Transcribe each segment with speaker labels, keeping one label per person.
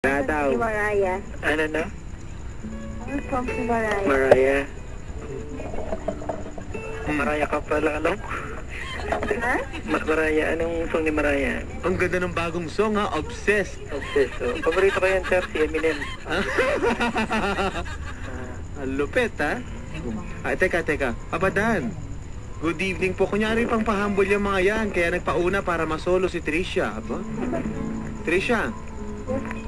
Speaker 1: Wala daw.
Speaker 2: Si Mariah.
Speaker 1: Ano na?
Speaker 2: Ano song si Mariah?
Speaker 1: Mariah. Mariah ka pala, alam?
Speaker 2: Ha?
Speaker 1: Mariah, anong song ni Mariah?
Speaker 3: Ang ganda ng bagong song ha, Obsessed.
Speaker 1: Obsessed, oh. Paborito ko yan, sir, si Eminem.
Speaker 3: Ang lupit ha. Ay, teka. Abadan. Good evening po. Kunyari pang pahambol yung mga yan. Kaya nagpauna para masolo si Tricia. Aba? Tricia,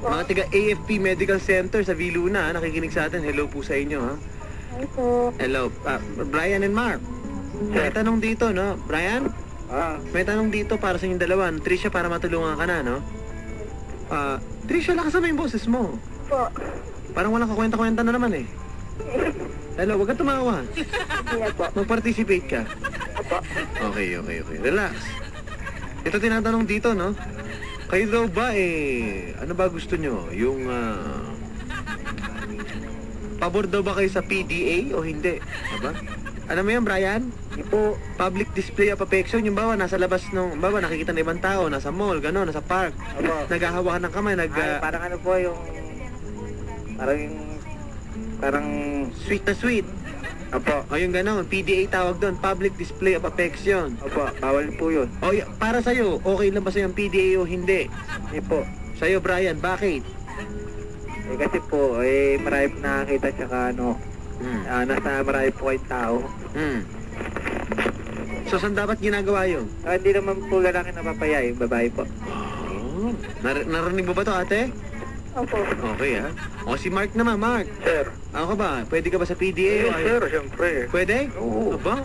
Speaker 3: mga tiga AFP Medical Center sa Viluna, nakikinig sa atin. Hello po sa inyo ha.
Speaker 2: Hi po.
Speaker 3: Hello. Brian and Mark. May tanong dito, no? Brian? May tanong dito para sa inyong dalawa. Tricia, para matulungan ka na, no? Tricia, lakas naman yung boses mo.
Speaker 2: Po.
Speaker 3: Parang walang kakwenta-kwenta na naman eh. Hello, huwag ka tumawa.
Speaker 2: Hindi na po.
Speaker 3: Mag-participate ka.
Speaker 2: Opo.
Speaker 3: Okay. Relax. Ito tinatanong dito, no? Kayo daw ba ano ba gusto nyo? Yung, pabor daw ba kayo sa PDA o hindi? Aba? Ano mo yan, Brian?
Speaker 1: Hindi po.
Speaker 3: Public display of affection, yung bawa nasa labas nung, bawa nakikita ng ibang tao, nasa mall, gano'n, nasa park.
Speaker 1: Opo.
Speaker 3: Naghahawakan ng kamay,
Speaker 1: Parang ano po yung... Parang...
Speaker 3: sweet na sweet.
Speaker 1: Opo.
Speaker 3: O yung gano'n, PDA tawag doon, public display of affection.
Speaker 1: Opo, bawal po yun.
Speaker 3: O, para sa'yo, okay lang ba sa'yo ang PDA o hindi?
Speaker 1: Hindi po.
Speaker 3: Sa'yo, Brian, bakit?
Speaker 1: Kasi po, marami po nakakita tsaka ano... nasa marami po kayong tao.
Speaker 3: So, saan dapat ginagawa yun?
Speaker 1: Hindi naman po lalaki napapaya, yung babae po.
Speaker 3: Oh, narinig mo ba to, ate?
Speaker 2: Opo.
Speaker 3: Okay, ha? O, si Mark naman, Mark.
Speaker 1: Sir.
Speaker 3: Ako ka ba? Pwede ka ba sa PDA? o
Speaker 1: Sir, siyempre.
Speaker 3: Pwede?
Speaker 1: Oo.
Speaker 3: Ba?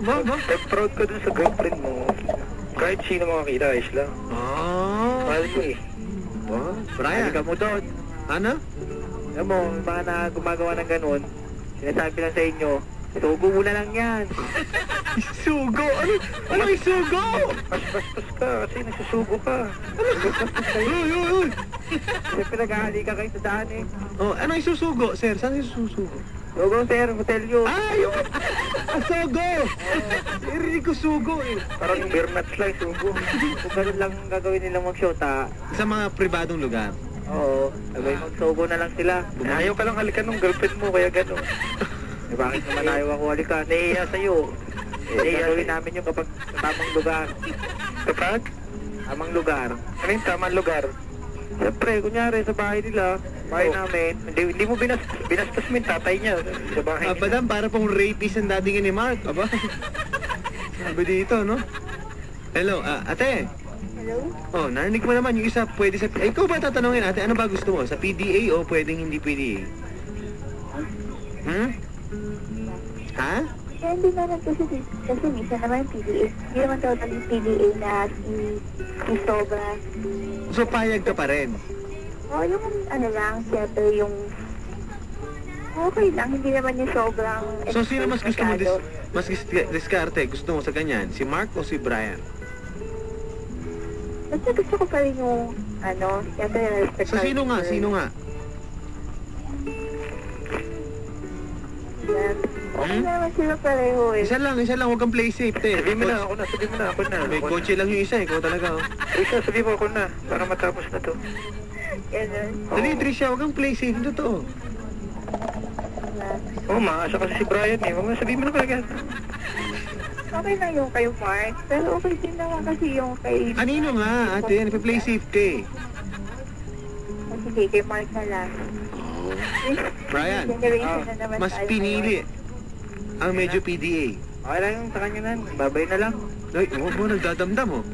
Speaker 1: Proud ka dun sa girlfriend mo. Kahit sino makakita, ayos lang. Mahal mo eh.
Speaker 3: Ba? Brian.
Speaker 1: Mahal ka mo doon.
Speaker 3: Ano?
Speaker 1: Alam mo, yung mga na gumagawa ng ganun, sinasabi lang sa inyo, sugo mo na lang yan.
Speaker 3: Sugo? Ano yung sugo?
Speaker 1: Bastos ka, kasi nasusugo ka.
Speaker 3: Uy!
Speaker 1: Siyempre nag-ahali ka kayo sa daan eh.
Speaker 3: Oh, ano yung susugo, sir? Saan yung susugo?
Speaker 1: Sugo sir, hotel yun.
Speaker 3: Yung... sugo! Irinig ko sugo eh.
Speaker 1: Parang beer nuts lang, sugo. Kung ganun lang gagawin nilang mag-shota.
Speaker 3: Sa mga pribadong lugar.
Speaker 1: Oo, sabay mag-sugo na lang sila. Ayaw ka lang halikan ng girlfriend mo, kaya gano'n. Eh bakit naman ayaw ako halikan? Nahiya sa'yo. Gagawin namin yung kapag tamang lugar. Kapag? Tamang lugar. Ano yung tamang lugar? Siyempre, kunyari sa bahay nila, bahay namin, hindi mo binastos mo yung tatay niya sa bahay nila.
Speaker 3: Madam, para pong rapist ang dating ni Mark. Aba? Sabi dito, no? Hello, ate.
Speaker 2: Hello?
Speaker 3: Oh, narinig mo naman yung isa pwede sa... ikaw ba tatanungin, ate? Ano ba gusto mo? Sa PDA o pwedeng hindi PDA? Ha?
Speaker 2: Kaya hindi naman kasi minsan naman PDA. Hindi naman totally PDA na si sobra.
Speaker 3: So, payag ka pa rin?
Speaker 2: O yung ano lang, siyempre yung... Okay lang, hindi naman yung sobrang...
Speaker 3: So, sino mas gusto mo
Speaker 2: masyado.
Speaker 3: diskarte? Gusto mo sa ganyan? Si Mark o si Brian?
Speaker 2: Basta gusto ko pa rin yung, ano, siyempre respect.
Speaker 3: So, sino nga?
Speaker 2: Okay naman sila pareho eh.
Speaker 3: Isa lang. Huwag kang play safe, te.
Speaker 1: Sabi mo na, ako na.
Speaker 3: May kotse lang yung isa, ikaw talaga, oh.
Speaker 1: Trisha, sabi mo ako na, para matapos na to.
Speaker 2: Ganun.
Speaker 3: Dali, Tricia, huwag kang play safe. Ito to.
Speaker 1: Oo, maasa kasi si Brian eh. Sabi mo na kagad.
Speaker 2: Okay na yung kay Mark, pero okay din naman kasi yung kay...
Speaker 3: Anino nga, ate? Play safe ka eh.
Speaker 2: Sige, kay Mark na lang.
Speaker 3: Brian,
Speaker 2: Generation na naman
Speaker 3: mas
Speaker 2: tayo
Speaker 3: pinili ang medyo PDA.
Speaker 1: Okay lang yung sa kanya na. Babay na lang.
Speaker 3: Ay, huwag mo nagdadamdam, oh.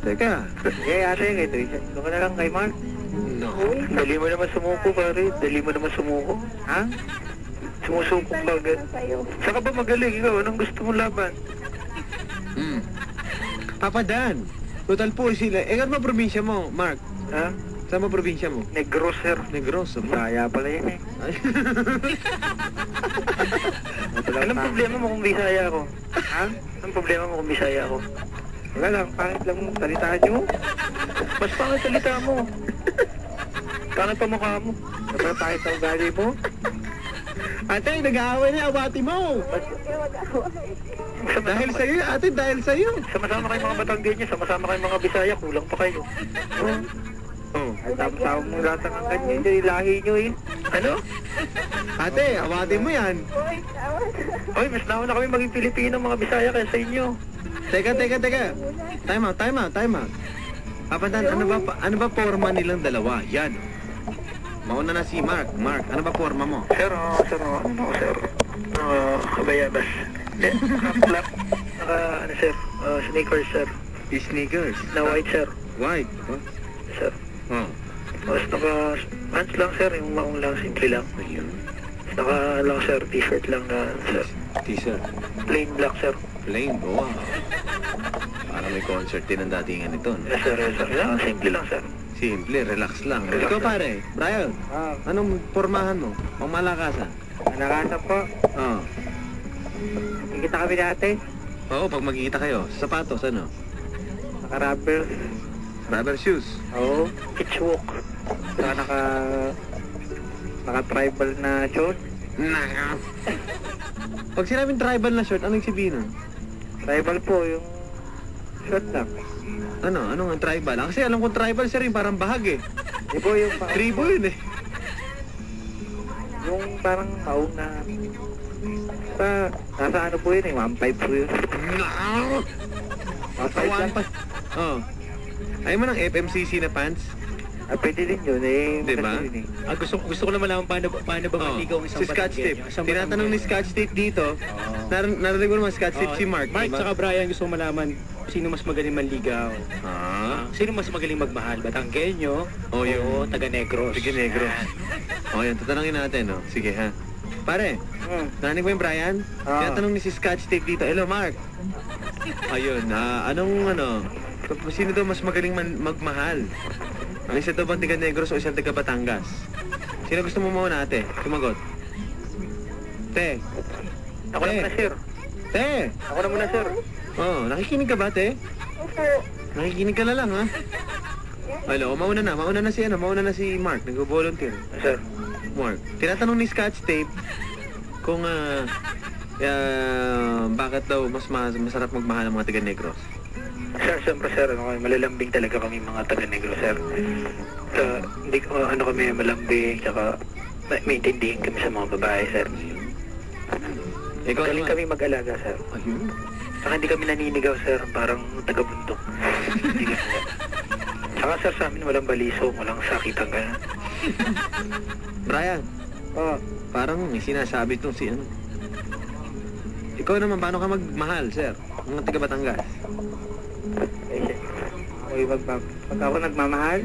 Speaker 3: Teka.
Speaker 1: Okay, ate, kay Trisha. Ito ka na lang kay Mark.
Speaker 3: No.
Speaker 1: Dali mo naman sumuko, pare. Dali mo naman sumuko. Ha? Sumusuko ka agad. Saka ba magaling ikaw? Anong gusto mong laban?
Speaker 3: Papa Dan, total po sila. Ano ba probinsya mo, Mark?
Speaker 1: Ha?
Speaker 3: Saan mo probinsya mo?
Speaker 1: Negros, sir.
Speaker 3: Negros, oh.
Speaker 1: Kaya pala yun eh. Anong problema mo kung Bisaya ako? Ha? Anong problema mo kung Bisaya ako? Wala lang, pangit lang mo. Salitaan nyo. Mas pangit salita mo. Pangit pa mukha mo. Dapat pangit ang ugali mo.
Speaker 3: Ate, nag-aaway na yung abati mo. Dahil sa'yo, ate, dahil sa'yo.
Speaker 1: Sama-sama kayo mga Batanggenyo, sama-sama kayo mga Bisaya, kulang pa kayo.
Speaker 3: Oh.
Speaker 1: Tapos mo lahat ng angkan nyo, yung lahi nyo eh.
Speaker 3: Ano? Ate, awatin mo yan.
Speaker 2: Uy, tawad.
Speaker 1: Oy, mas nauna kami maging Pilipino, mga Bisaya kaysa sa inyo.
Speaker 3: Teka. Time out. Papadan, ano ba forma nilang dalawa? Yan. Mauna na si Mark. Mark, ano ba forma mo?
Speaker 1: Sir, sir. Kabayabas. Naka-flap. Ano sir, sneakers sir.
Speaker 3: Sneakers.
Speaker 1: Na white sir.
Speaker 3: White. Oh.
Speaker 1: Sir.
Speaker 3: Oh.
Speaker 1: Tapos naka-pants lang sir, yung maong lang, simple lang.
Speaker 3: Ayun.
Speaker 1: Naka lang sir, t-shirt lang na sir.
Speaker 3: T-shirt.
Speaker 1: Plain black sir.
Speaker 3: Plain. Wow. Parang may concert din ang datingan ito. No?
Speaker 1: Yes sir, yes sir. Yeah, simple lang sir.
Speaker 3: Simple, relax lang.
Speaker 1: Relax
Speaker 3: Ikaw
Speaker 1: lang.
Speaker 3: pare, Brian, anong pormahan mo? Pangmalakasan?
Speaker 1: Malakasan po.
Speaker 3: Oo.
Speaker 1: Kikita kami dati.
Speaker 3: Oo, pag magkikita kayo, sapatos, ano?
Speaker 1: Naka-rubber.
Speaker 3: Rubber shoes.
Speaker 1: Oo. Pitch walk. Saka naka-tribal na short.
Speaker 3: Pag sinabing tribal na short, anong sabihin nun?
Speaker 1: Tribal po, yung short lang.
Speaker 3: Ano? Ano nga tribal? Kasi alam ko tribal siya rin, parang bahag eh.
Speaker 1: Di po yung
Speaker 3: Tribo yun eh.
Speaker 1: yung parang maong na nasa ano po yun eh, 1.5 po yun. 1.5 lang.
Speaker 3: Oo. Ayaw mo ng FMCC na pants?
Speaker 1: Pwede din yun eh.
Speaker 3: Diba?
Speaker 1: Maganda yun eh.
Speaker 4: Gusto ko lang malaman paano ba maligaw ang isang
Speaker 3: Si Scotch Tape.
Speaker 4: Batanggenya, isang
Speaker 3: Tinatanong ni
Speaker 4: Batanggenya.
Speaker 3: Scotch Tape dito. Narinig mo naman Scotch Tape
Speaker 4: Oo,
Speaker 3: si Mark,
Speaker 4: Mark
Speaker 3: diba?
Speaker 4: tsaka Brian gusto ko malaman sino mas magaling manligaw. Sino mas magaling magmahal? Batanggenyo
Speaker 3: O
Speaker 4: o
Speaker 3: yung
Speaker 4: taga Negros?
Speaker 3: Sige, Negros. O yan, tatanungin natin, no? Sige, ha? Pare, narinig mo yung Brian?
Speaker 1: Oo.
Speaker 3: Tinatanong ni si Scotch Tape dito. Hello, Mark. Ayun, anong sino daw mas magaling magmahal? Ang isa daw bang taga Negros o isang taga Batangas? Sino gusto mo muna, ate? Sumagot. Te.
Speaker 1: Ako na muna sir.
Speaker 3: Te.
Speaker 1: Ako na muna sir.
Speaker 3: Oh, nakikinig ka ba, te?
Speaker 2: Opo.
Speaker 3: Nakikinig ka na lang, ha? Hello, mauna na si Mark, nag-volunteer.
Speaker 1: Sir.
Speaker 3: Mark, tinatanong ni Scotch Tape kung bakit daw mas masarap magmahal ang mga taga Negros.
Speaker 1: Sir, siyempre sir, malalambing talaga kami mga taga Negro sir. Hindi ko kami malambing, tsaka maintindihin kami sa mga babae sir.
Speaker 3: Ikaw
Speaker 1: Galing
Speaker 3: naman.
Speaker 1: kami mag-alaga sir.
Speaker 3: Ayun.
Speaker 1: Saka hindi kami naninigaw sir, parang taga-bundok. Hindi kami. Saka sir, sa amin walang baliso, walang sakitan ka.
Speaker 3: Brian, parang may sinasabi itong si ano. Ikaw naman, paano ka magmahal, sir? Mga taga Batangas.
Speaker 1: Pag ako nagmamahal,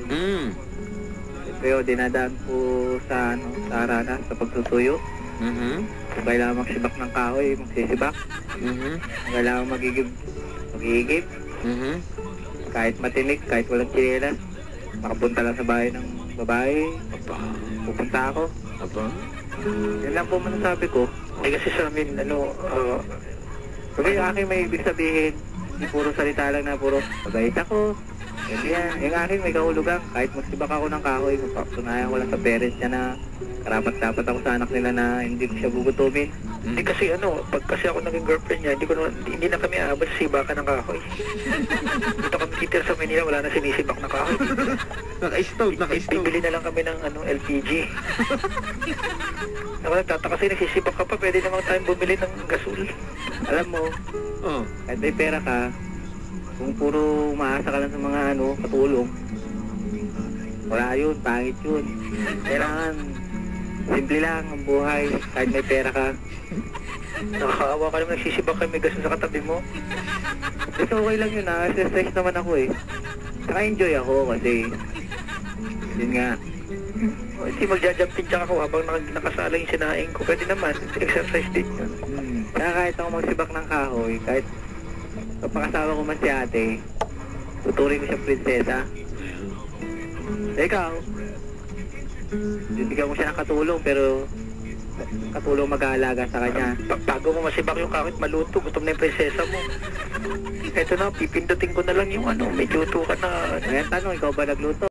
Speaker 1: pero dinadaan po sa arana, sa pagtutuyo. Kung kailangan magsibak ng kahoy, magsisibak. Kung kailangan magigib. Kahit matinik, kahit walang tsinelas, makapunta lang sa bahay ng babae. Pupunta ako. Yan lang po masasabi ko. Kasi sa amin, pag yung aking may ibig sabihin, hindi puro salita lang na puro mabait ako. Ganyan. Yung aking may kahulugan, kahit magsibak ako ng kahoy, magpapatunayan ko lang sa parents niya na karapat dapat ako sa anak nila na hindi ko siya gugutumin. Hindi kasi pag kasi ako naging girlfriend niya, hindi na kami aabot sa sibakan ng kahoy. Dito kami titira sa Manila, wala na sinisibak na kahoy.
Speaker 3: Naka-stove.
Speaker 1: Bibili na lang kami ng LPG. Ako nagtataka kasi nagsisibak ka pa, pwede namang tayong bumili ng gasol. Alam mo, kahit may pera ka, kung puro umaasa ka lang sa mga katulong, wala yun, pangit yun. Kailangan, simple lang ang buhay, kahit may pera ka. Nakakaawa ka naman, nagsisibak ka, may gasol sa katabi mo. Ito okay lang yun, stress naman ako eh. Saka enjoy ako kasi, yun nga, hindi magja-jumping tsaka ako habang nakasala yung sinaing ko. Pwede naman, exercise din yun. Kaya kahit ako magsibak ng kahoy, kahit kapakasawa ko man si ate, tuturing ko siya prinsesa. Ikaw, bibigyan ko siya ng katulong, pero katulong mag-aalaga sa kanya. Bago mo masibak yung kahit maluto, gutom na yung prinsesa mo. Eto na, pipindutin ko na lang yung medyo luto ka na. Ayan, tanong, ikaw ba nagluto?